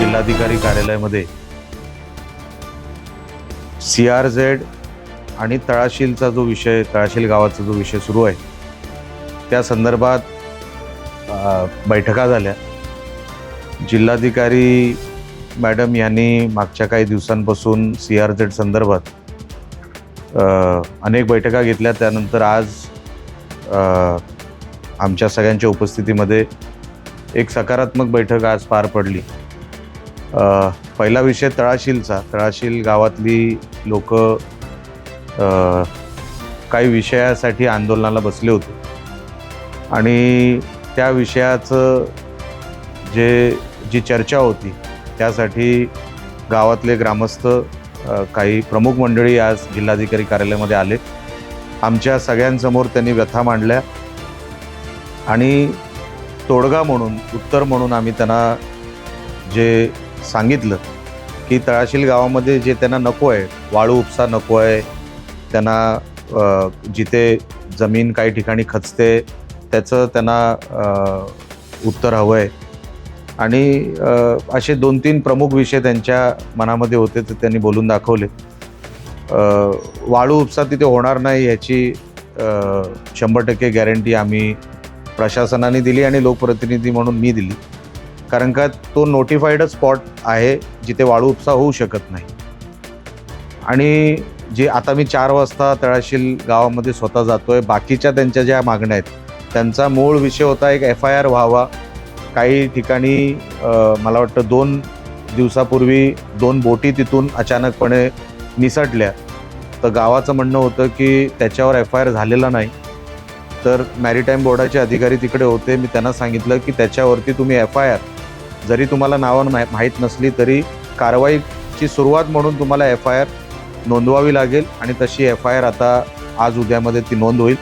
जिल्हाधिकारी कार्यालयामध्ये CRZ आणि तळाशीलचा जो विषय, तळाशील गावाचा जो विषय सुरू आहे त्या संदर्भात बैठका झाल्या। जिल्हाधिकारी मॅडम यांनी मागच्या काही दिवसांपासून CRZ संदर्भात अनेक बैठका घेतल्या। त्यानंतर आज आमच्या सगळ्यांच्या उपस्थितीमध्ये एक सकारात्मक बैठक आज पार पडली। पहिला विषय तळाशीलचा। तळाशील गावातली लोक काही विषयासाठी आंदोलनाला बसले होते आणि त्या विषयाचं जी चर्चा होती त्यासाठी गावातले ग्रामस्थ काही प्रमुख मंडळी आज जिल्हाधिकारी कार्यालयामध्ये आले। आमच्या सगळ्यांसमोर त्यांनी व्यथा मांडल्या आणि तोडगा म्हणून, उत्तर म्हणून आम्ही त्यांना जे सांगितलं की तळाशील गावामध्ये जे त्यांना नको आहे, वाळू उपसा नको आहे, त्यांना जिथे जमीन काही ठिकाणी खचते त्याचं त्यांना उत्तर हवं आहे आणि असे 2-3 प्रमुख विषय त्यांच्या मनामध्ये होते ते त्यांनी बोलून दाखवले। वाळू उपसा तिथे होणार नाही याची 100% गॅरंटी आम्ही प्रशासनाने दिली आणि लोकप्रतिनिधी म्हणून मी दिली, कारण का तो नोटिफाईड स्पॉट आहे जिथे वाळू उपसा होऊ शकत नाही। आणि जे आता मी 4 वाजता तळाशील गावामध्ये स्वतः जातोय, बाकीच्या त्यांच्या ज्या मागण्या आहेत त्यांचा मूळ विषय होता एक FIR व्हावा। काही ठिकाणी मला वाटतं 2 दिवसापूर्वी 2 बोटी तिथून अचानकपणे निसटल्या, तर गावाचं म्हणणं होतं की त्याच्यावर FIR झालेला नाही। तर मॅरिटाईम बोर्डाचे अधिकारी तिकडे होते, मी त्यांना सांगितलं की त्याच्यावरती तुम्ही FIR जरी तुम्हाला नावं माहीत नसली तरी कारवाईची सुरुवात म्हणून तुम्हाला FIR नोंदवावी लागेल आणि तशी FIR आता आज उद्यामध्ये ती नोंद होईल।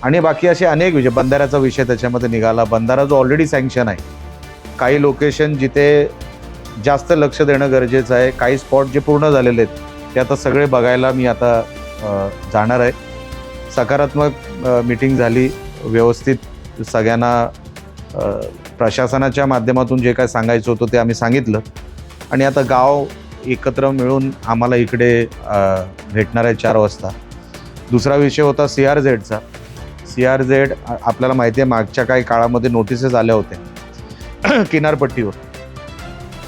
आणि बाकी असे अनेक विषय, बंधाऱ्याचा विषय त्याच्यामध्ये निघाला। बंधारा जो ऑलरेडी सँक्शन आहे, काही लोकेशन जिथे जास्त लक्ष देणं गरजेचं आहे, काही स्पॉट जे पूर्ण झालेले आहेत ते आता सगळे बघायला मी आता जाणार आहे। सकारात्मक मीटिंग झाली, व्यवस्थित सगळ्यांना प्रशासनाच्या माध्यमातून जे काय सांगायचं होतं ते आम्ही सांगितलं आणि आता गाव एकत्र मिळून आम्हाला इकडे भेटणार आहे 4 वाजता। दुसरा विषय होता CRZचा। CRZ आपल्याला माहिती आहे मागच्या काही काळामध्ये नोटिसेस आल्या होत्या किनारपट्टीवर,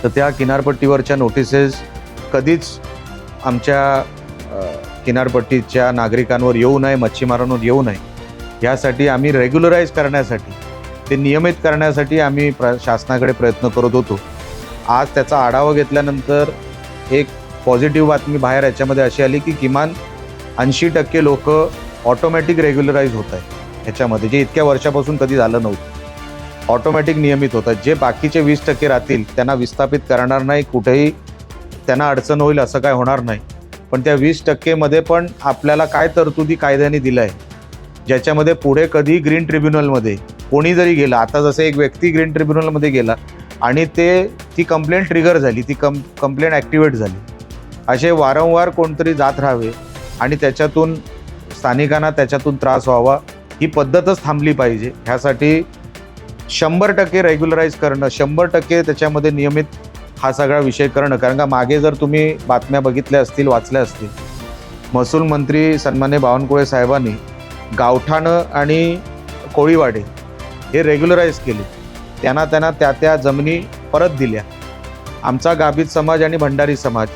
तर त्या किनारपट्टीवरच्या नोटिसेस कधीच आमच्या किनारपट्टीच्या नागरिकांवर येऊ नये, मच्छीमारांवर येऊ नये यासाठी आम्ही रेग्युलराईज करण्यासाठी, ते नियमित करण्यासाठी आम्ही शासनाकडे प्रयत्न करत होतो। आज त्याचा आढावा घेतल्यानंतर एक पॉझिटिव्ह बातमी बाहेर याच्यामध्ये अशी आली की किमान 80% लोक ऑटोमॅटिक रेग्युलराईज होत आहे ह्याच्यामध्ये, जे इतक्या वर्षापासून कधी झालं नव्हतं। ऑटोमॅटिक नियमित होत आहेत। जे बाकीचे 20% राहतील त्यांना विस्थापित करणार नाही, कुठेही त्यांना अडचण होईल असं काय होणार नाही। पण त्या 20% मध्ये पण आपल्याला काय तरतुदी कायद्याने दिलं आहे, ज्याच्यामध्ये पुढे कधी ग्रीन ट्रिब्युनलमध्ये कोणी जरी गेला, आता जसं एक व्यक्ती ग्रीन ट्रिब्युनलमध्ये गेला आणि ती कंप्लेंट ट्रिगर झाली, ती कंप्लेंट ॲक्टिवेट झाली, असे वारंवार कोणतरी जात राहावे आणि त्याच्यातून स्थानिकांना त्याच्यातून त्रास व्हावा, ही पद्धतच थांबली पाहिजे। ह्यासाठी 100% रेग्युलराईज करणं, 100% त्याच्यामध्ये नियमित हा सगळा विषय करणं। कारण का मागे जर तुम्ही बातम्या बघितल्या असतील, वाचल्या असतील, महसूल मंत्री सन्मान्य बावनकुळे साहेबांनी गावठाणं आणि कोळीवाडे हे रेग्युलराईज केले, त्यांना त्या जमिनी परत दिल्या। आमचा गाभित समाज आणि भंडारी समाज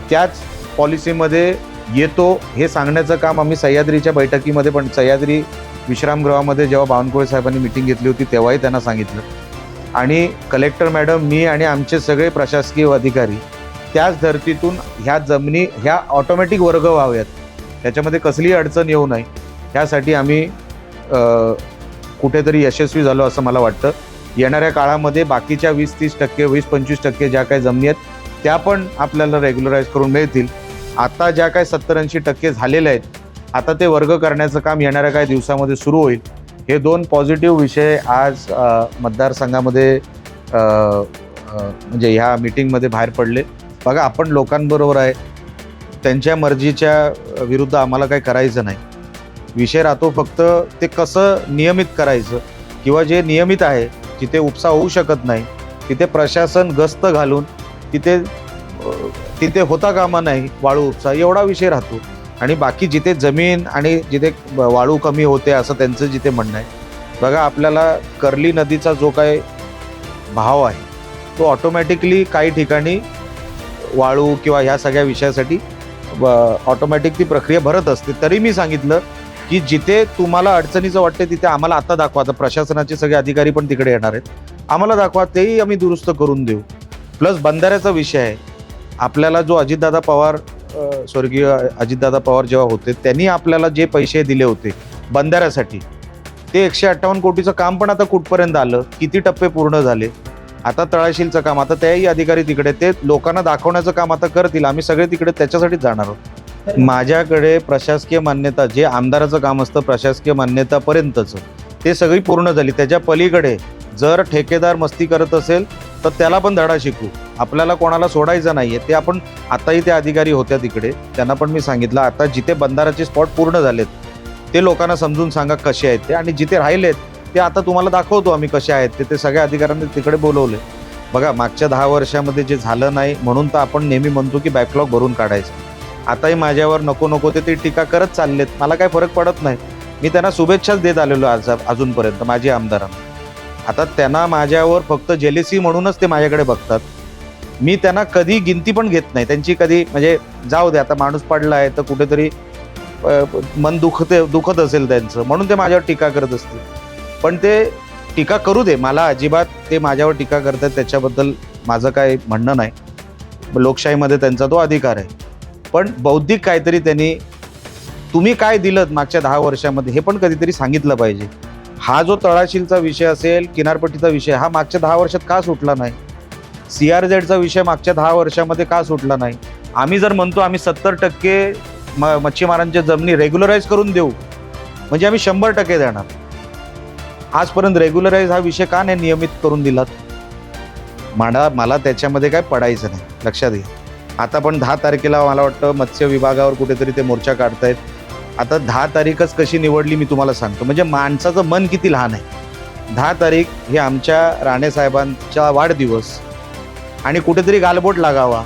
त्याच पॉलिसीमध्ये येतो हे सांगण्याचं काम आम्ही सह्याद्रीच्या बैठकीमध्ये पण, सह्याद्री विश्रामगृहामध्ये जेव्हा बावनकुळे साहेबांनी मिटिंग घेतली होती तेव्हाही त्यांना सांगितलं आणि कलेक्टर मॅडम, मी आणि आमचे सगळे प्रशासकीय अधिकारी त्याच धर्तीतून ह्या जमिनी ह्या ऑटोमॅटिक वर्ग व्हाव्यात, त्याच्यामध्ये कसलीही अडचण येऊ नये, ह्यासाठी आम्ही कुठेतरी यशस्वी झालो असं मला वाटतं। येणाऱ्या काळामध्ये बाकीच्या 20-30%, 20-25% ज्या काही जमिनी आहेत त्या पण आपल्याला रेग्युलराईज करून मिळतील। आता ज्या काही 70-80% झालेल्या आहेत, आता ते वर्ग करण्याचं काम येणाऱ्या काही दिवसामध्ये सुरू होईल। हे 2 पॉझिटिव्ह विषय आज मतदारसंघामध्ये म्हणजे ह्या मीटिंगमध्ये बाहेर पडले। बघा, आपण लोकांबरोबर आहे, त्यांच्या मर्जीच्या विरुद्ध आम्हाला काही करायचं नाही। विषय राहतो फक्त ते कसं नियमित करायचं, किंवा जे नियमित आहे जिथे उपसा होऊ शकत नाही तिथे प्रशासन गस्त घालून तिथे होता कामा नाही वाळू उपसा, एवढा विषय राहतो. आणि बाकी जिथे जमीन आणि जिथे वाळू कमी होते असं त्यांचं जिथे म्हणणं आहे. बघा, आपल्याला कर्ली नदीचा जो काय भाव आहे तो ऑटोमॅटिकली काही ठिकाणी वाळू किंवा ह्या सगळ्या विषयासाठी ऑटोमॅटिक ती प्रक्रिया भरत असते. तरी मी सांगितलं की जिथे तुम्हाला अडचणीचं वाटते तिथे आम्हाला आता दाखवा. आता प्रशासनाचे सगळे अधिकारी पण तिकडे येणार आहेत, आम्हाला दाखवा, तेही आम्ही दुरुस्त करून देऊ. प्लस बंधाऱ्याचा विषय आहे. आपल्याला जो अजितदादा पवार, स्वर्गीय अजितदादा पवार जेव्हा होते त्यांनी आपल्याला जे पैसे दिले होते बंधाऱ्यासाठी, ते 158 कोटीचं काम पण आता कुठपर्यंत आलं, किती टप्पे पूर्ण झाले. आता तळाशीलचं काम, आता त्याही अधिकारी तिकडे, ते लोकांना दाखवण्याचं काम आता करतील. आम्ही सगळे तिकडे त्याच्यासाठीच जाणार आहोत. माझ्याकडे प्रशासकीय मान्यता, जे आमदाराचं काम असतं प्रशासकीय मान्यतापर्यंतचं, ते सगळी पूर्ण झाली. त्याच्या पलीकडे जर ठेकेदार मस्ती करत असेल तर त्याला पण धडा शिकू. आपल्याला कोणाला सोडायचं नाहीये. ते आपण, आताही ते अधिकारी होत्या तिकडे, त्यांना पण मी सांगितलं आता जिथे बंधाराचे स्पॉट पूर्ण झालेत ते लोकांना समजून सांगा कसे आहेत ते, आणि जिथे राहिलेत ते आता तुम्हाला दाखवतो आम्ही कसे आहेत ते सगळ्या अधिकाऱ्यांनी तिकडे बोलवले. बघा, मागच्या 10 वर्षामध्ये जे झालं नाही म्हणून तर आपण नेहमी म्हणतो की बॅकलॉग भरून काढायचं. आताही माझ्यावर नको नको ते टीका करत चाललेत, मला काही फरक पडत नाही. मी त्यांना शुभेच्छाच देत आलेलो अजूनपर्यंत माझी आमदारांना. आता त्यांना माझ्यावर फक्त जेलेसी म्हणूनच ते माझ्याकडे बघतात. मी त्यांना कधी गिनती पण घेत नाही त्यांची, कधी म्हणजे जाऊ दे, आता माणूस पडला आहे तर कुठेतरी मन दुखत असेल त्यांचं, म्हणून ते माझ्यावर टीका करत असतील. पण ते टीका करू दे, मला अजिबात ते माझ्यावर टीका करतात त्याच्याबद्दल माझं काय म्हणणं नाही. लोकशाहीमध्ये त्यांचा तो अधिकार आहे. पण बौद्धिक काहीतरी त्यांनी, तुम्ही काय दिलं मागच्या 10 वर्षामध्ये हे पण कधीतरी सांगितलं पाहिजे. हा जो तळाशीलचा विषय असेल, किनारपट्टीचा विषय, हा मागच्या 10 वर्षात का सुटला नाही? CRZचा विषय मागच्या 10 वर्षामध्ये का सुटला नाही? आम्ही जर म्हणतो आम्ही 70% मच्छीमारांच्या जमिनी रेग्युलराईज करून देऊ, म्हणजे आम्ही 100% देणार. आजपर्यंत रेग्युलराईज हा विषय का नाही नियमित करून दिलात? मला त्याच्यामध्ये काय पडायचं नाही, लक्षात घ्या. आता पण 10 तारखेला मला वाटतं मत्स्य विभागावर कुठेतरी ते मोर्चा काढतायत. आता 10 तारीखच कशी निवडली मी तुम्हाला सांगतो, म्हणजे माणसाचं मन किती लहान आहे. 10 तारीख हे आमच्या राणेसाहेबांचा वाढदिवस आणि कुठेतरी गालबोट लागावा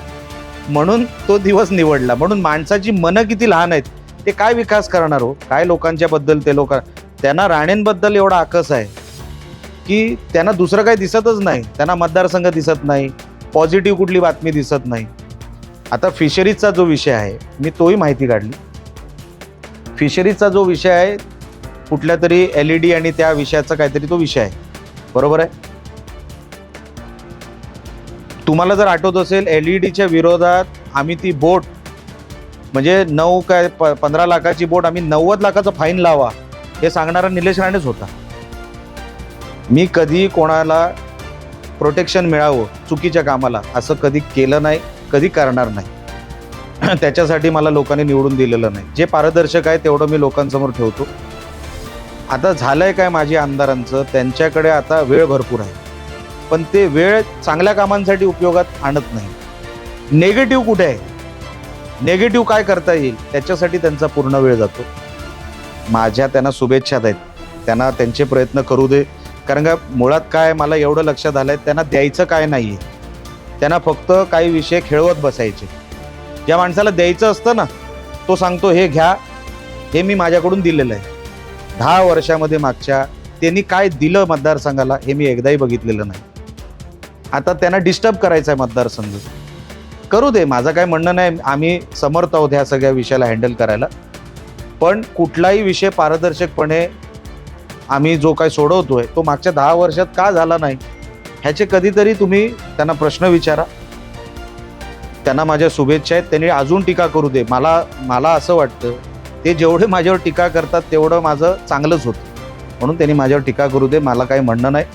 म्हणून तो दिवस निवडला. म्हणून माणसाची मनं किती लहान आहेत. ते काय विकास करणार हो, काय लोकांच्या बद्दल ते लोक, त्यांना राणेंबद्दल एवढा आकस आहे की त्यांना दुसरं काही दिसतच नाही. त्यांना मतदारसंघ दिसत नाही, पॉझिटिव्ह कुठली बातमी दिसत नाही. आता फिशरीजचा जो विषय आहे मी तोही माहिती काढली. फिशरीजचा जो विषय आहे कुठल्या तरी LED आणि त्या विषयाचा काहीतरी तो विषय आहे, बरोबर आहे. तुम्हाला जर आठवत असेल LEDच्या विरोधात आम्ही ती बोट, म्हणजे 15 लाखाची बोट, आम्ही 90 लाखाचा फाईन लावा हे सांगणारा निलेश राणेच होता. मी कधी कोणाला प्रोटेक्शन मिळावं चुकीच्या कामाला असं कधी केलं नाही, कधी करणार नाही. त्याच्यासाठी मला लोकांनी निवडून दिलेलं नाही. जे पारदर्शक आहे तेवढं मी लोकांसमोर ठेवतो. आता झालंय काय माझी आमदारांचं, त्यांच्याकडे आता वेळ भरपूर आहे, पण ते वेळ चांगल्या कामांसाठी उपयोगात आणत नाही. नेगेटिव्ह कुठे आहे, नेगेटिव्ह काय करता येईल त्याच्यासाठी त्यांचा पूर्ण वेळ जातो. माझ्या त्यांना शुभेच्छा आहेत, त्यांना त्यांचे प्रयत्न करू दे. कारण का मुळात काय मला एवढं लक्षात आलंय, त्यांना द्यायचं काय नाहीये, त्यांना फक्त काही विषय खेळवत बसायचे. ज्या माणसाला द्यायचं असतं ना तो सांगतो हे घ्या, हे मी माझ्याकडून दिलेलं आहे. 10 वर्षामध्ये मागच्या त्यांनी काय दिलं मतदारसंघाला हे मी एकदाही बघितलेलं नाही. आता त्यांना डिस्टर्ब करायचं आहे मतदारसंघ, करू दे, माझं काय म्हणणं नाही. आम्ही समर्थ आहोत ह्या सगळ्या विषयाला हँडल करायला. पण कुठलाही विषय पारदर्शकपणे आम्ही जो काय सोडवतोय तो मागच्या 10 वर्षात का झाला नाही ह्याचे कधीतरी तुम्ही त्यांना प्रश्न विचारा. त्यांना माझ्या शुभेच्छा आहेत. त्यांनी अजून टीका करू दे. मला असं वाटतं ते जेवढे माझ्यावर टीका करतात तेवढं माझं चांगलंच होतं, म्हणून त्यांनी माझ्यावर टीका करू दे, मला काही म्हणणं नाही.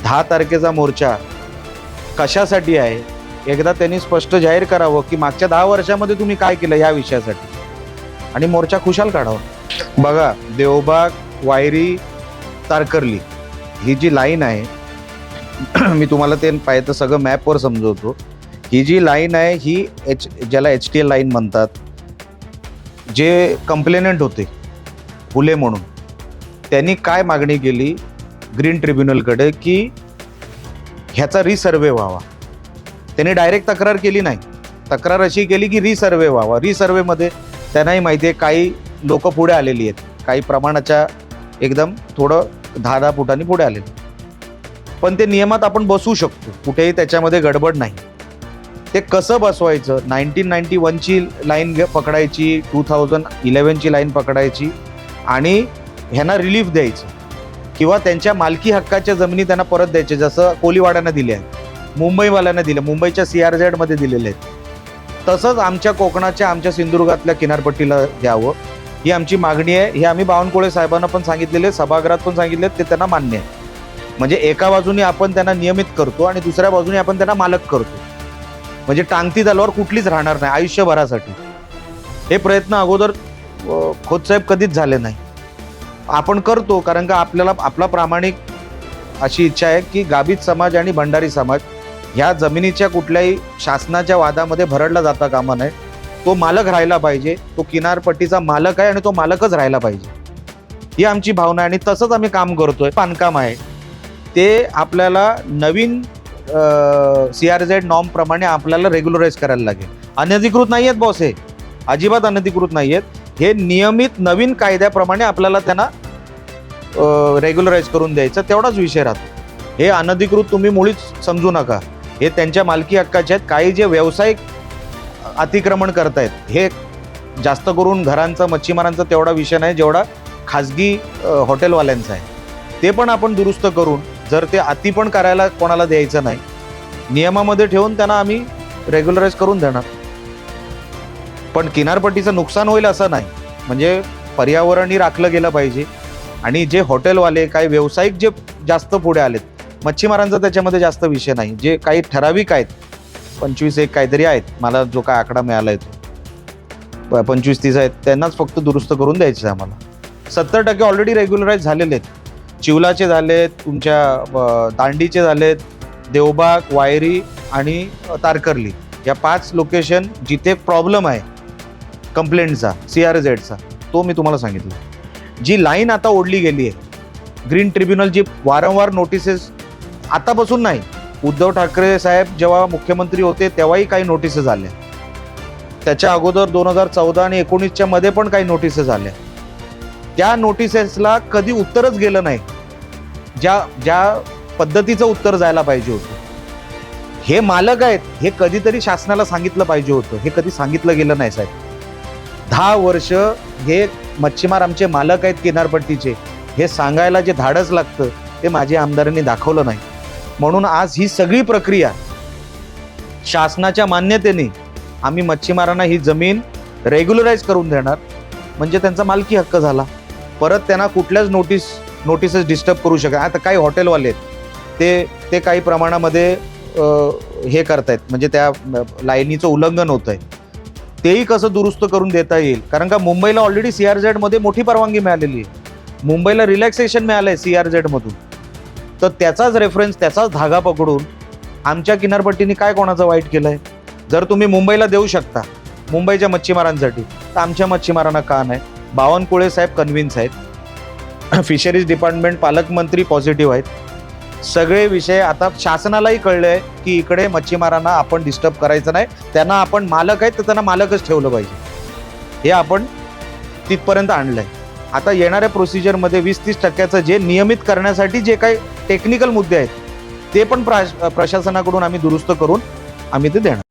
10 तारखेचा मोर्चा कशासाठी आहे एकदा त्यांनी स्पष्ट जाहीर करावं की मागच्या 10 वर्षामध्ये तुम्ही काय केलं या विषयासाठी, आणि मोर्चा खुशाल काढावा. बघा, देवबाग, वायरी, तारकर्ली ही जी लाईन आहे मी तुम्हाला ते पाहिजे सगळं मॅपवर समजवतो. ही जी लाईन आहे ही ज्याला HTL लाईन म्हणतात, जे कंप्लेनंट होते फुले म्हणून, त्यांनी काय मागणी केली ग्रीन ट्रिब्युनलकडे की ह्याचा रिसर्वे व्हावा. त्यांनी डायरेक्ट तक्रार केली नाही, तक्रार अशी केली की रिसर्वे व्हावा. रिसर्वेमध्ये त्यांनाही माहिती आहे काही लोक पुढे आलेली आहेत, काही प्रमाणाच्या एकदम थोडं 10-10 फुटांनी पुढे आलेले, पण ते नियमात आपण बसवू शकतो, कुठेही त्याच्यामध्ये गडबड नाही. ते कसं बसवायचं, 1991ची लाईन पकडायची, 2011ची लाईन पकडायची आणि ह्यांना रिलीफ द्यायचं किंवा त्यांच्या मालकी हक्काच्या जमिनी त्यांना परत द्यायचे, जसं कोलीवाड्यांना दिले आहेत, मुंबईवाल्यांना दिले, मुंबईच्या CRZ मध्ये दिलेले आहेत. तसंच आमच्या कोकणाच्या, आमच्या सिंधुदुर्गातल्या किनारपट्टीला द्यावं, ही आमची मागणी आहे. हे आम्ही बावनकुळे साहेबांना पण सांगितलेले, सभागृहात पण सांगितले, ते त्यांना मान्य आहे. म्हणजे एका बाजूने आपण त्यांना नियमित करतो आणि दुसऱ्या बाजूने आपण त्यांना मालक करतो, म्हणजे टांगती तलवार कुठलीच राहणार नाही आयुष्यभरासाठी. हे प्रयत्न अगोदर खोतसाहेब कधीच झाले नाही, आपण करतो. कारण का आपल्याला आपला प्रामाणिक अशी इच्छा आहे की गाभित समाज आणि भंडारी समाज ह्या जमिनीच्या कुठल्याही शासनाच्या वादामध्ये भरडला जाता कामा नये. तो मालक राहायला पाहिजे, तो किनारपट्टीचा मालक आहे आणि तो मालकच राहायला पाहिजे, ही आमची भावना आहे. आणि तसंच आम्ही काम करतोय. बांधकाम आहे ते आपल्याला नवीन CRZ नॉर्म प्रमाणे आपल्याला रेग्युलराईज करायला लागेल. अनधिकृत नाही आहेत बॉस, हे अजिबात अनधिकृत नाही आहेत. हे नियमित नवीन कायद्याप्रमाणे आपल्याला त्यांना रेग्युलराईज करून द्यायचं, तेवढाच विषय राहतो. हे अनधिकृत तुम्ही मुळीच समजू नका, हे त्यांच्या मालकी हक्काचे आहेत. काही जे व्यावसायिक अतिक्रमण करतायत हे जास्त करून घरांचा, मच्छीमारांचा तेवढा विषय नाही जेवढा खाजगी हॉटेलवाल्यांचा आहे. ते पण आपण दुरुस्त करून, जर ते अति पण करायला कोणाला द्यायचं नाही, नियमामध्ये ठेवून त्यांना आम्ही रेग्युलराईज करून देणार. पण किनारपट्टीचं नुकसान होईल असं नाही, म्हणजे पर्यावरणही राखलं गेलं पाहिजे. आणि जे हॉटेलवाले, काही व्यावसायिक जे जास्त पुढे आलेत, मच्छीमारांचा त्याच्यामध्ये जास्त विषय नाही, जे काही ठराविक आहेत, 25 काहीतरी आहेत, मला जो काय आकडा मिळाला आहे तो 25-30 आहेत, त्यांनाच फक्त दुरुस्त करून द्यायचं आहे आम्हाला. 70% ऑलरेडी रेग्युलराईज झालेले आहेत. चिवलाचे झालेत, तुमच्या दांडीचे झालेत, देवबाग, वायरी आणि तारकर्ली, या 5 लोकेशन जिथे प्रॉब्लेम आहे कंप्लेंटचा CRZचा, तो मी तुम्हाला सांगितलं. जी लाईन आता ओढली गेली आहे, ग्रीन ट्रिब्युनल, जी वारंवार नोटिसेस, आतापासून नाही, उद्धव ठाकरे साहेब जेव्हा मुख्यमंत्री होते तेव्हाही काही नोटिसेस आल्या, त्याच्या अगोदर 2014 आणि 19च्या मध्ये पण काही नोटिसेस आल्या. त्या नोटिसेसला कधी उत्तरच गेलं नाही, ज्या पद्धतीचं उत्तर जायला पाहिजे होतं. हे मालक आहेत, हे कधीतरी शासनाला सांगितलं पाहिजे होतं, हे कधी सांगितलं गेलं नाही साहेब. 10 वर्ष हे मच्छीमार आमचे मालक आहेत किनारपट्टीचे, हे सांगायला जे धाडस लागतं ते माझ्या आमदारांनी दाखवलं नाही. म्हणून आज ही सगळी प्रक्रिया शासनाच्या मान्यतेने आम्ही मच्छीमारांना ही जमीन रेग्युलराईज करून देणार, म्हणजे त्यांचा मालकी हक्क झाला. परत त्यांना कुठल्याच नोटिसेस डिस्टर्ब करू शकत. आता काही हॉटेलवाले आहेत ते काही प्रमाणामध्ये हे करतायत, म्हणजे त्या लाईनीचं उल्लंघन होत आहे, तेही कसं दुरुस्त करून देता येईल. कारण का मुंबईला ऑलरेडी CRZ मध्ये मोठी परवानगी मिळालेली आहे, मुंबईला रिलॅक्सेशन मिळालं आहे CRZ मधून. तर त्याचाच रेफरन्स, त्याचाच धागा पकडून आमच्या किनारपट्टीने काय कोणाचं वाईट केलं आहे. जर तुम्ही मुंबईला देऊ शकता मुंबईच्या मच्छीमारांसाठी, तर आमच्या मच्छीमारांना का नाही. बावनकुळे साहेब कन्व्हिन्स आहेत, फिशरीज डिपार्टमेंट, पालकमंत्री पॉझिटिव्ह आहेत. सगळे विषय आता शासनालाही कळले आहे की इकडे मच्छीमारांना आपण डिस्टर्ब करायचं नाही, त्यांना आपण मालक आहेत तर त्यांना मालकच ठेवलं पाहिजे, हे आपण तिथपर्यंत आणलं आहे. आता येणाऱ्या प्रोसिजरमध्ये 20-30% जे नियमित करण्यासाठी जे काही टेक्निकल मुद्दे आहेत ते पण प्रशासनाकडून आम्ही दुरुस्त करून आम्ही ते देणार.